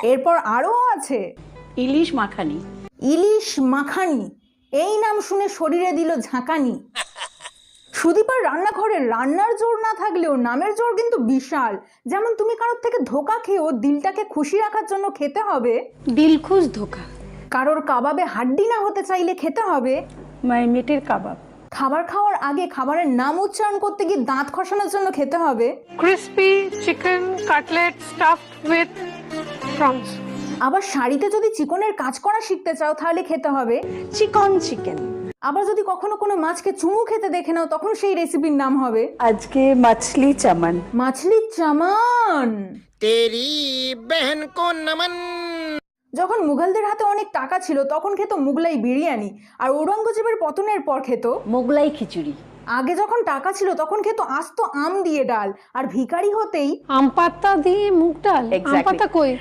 এরপর আরও আছে ইলিশ মাখানি। ইলিশ মাখানি, এই নাম শুনে শরীরে দিল ঝাঁকানি। সুদীপার রান্নাঘরে রান্নার জোর না থাকলেও নামের জোর কিন্তু বিশাল। যেমন তুমি কারোর থেকে ধোকা খেয়েও দিলটাকে খুশি রাখার জন্য খেতে হবে দিলখুশ ধোকা। কারোর কাবাবে হাড্ডি না হতে চাইলে খেতে হবে মাইমেটের কাবাব। খাবার খাওয়ার আগে খাবারের নাম উচ্চারণ করতে গিয়ে দাঁত খসানোর জন্য খেতে হবে crispy chicken cutlet stuffed with prawns. আবার শাড়িতে যদি চিকনের কাজ করা শিখতে চাও তাহলে খেতে হবে চিকন চিকেন। আবার যদি কখনো কোনো মাছকে চুমু খেতে দেখে নাও তখন সেই রেসিপির নাম হবে আজকে মাছলি চামান। মাছলি চামান। तेरी बहन को नमन। যখন মুঘলদের হাতে অনেক টাকা ছিল তখন খেত মুগলাই বিরিয়ানি, আর ঔরঙ্গজেবের পতনের পর খেত মোগলাই খিচুড়ি। আগে যখন টাকা ছিল তখন খেত আস্ত আম দিয়ে ডাল, আর ভিখারি হতেই আম পাতা দিয়ে মুগ ডাল। আম Exactly. পাতা কই?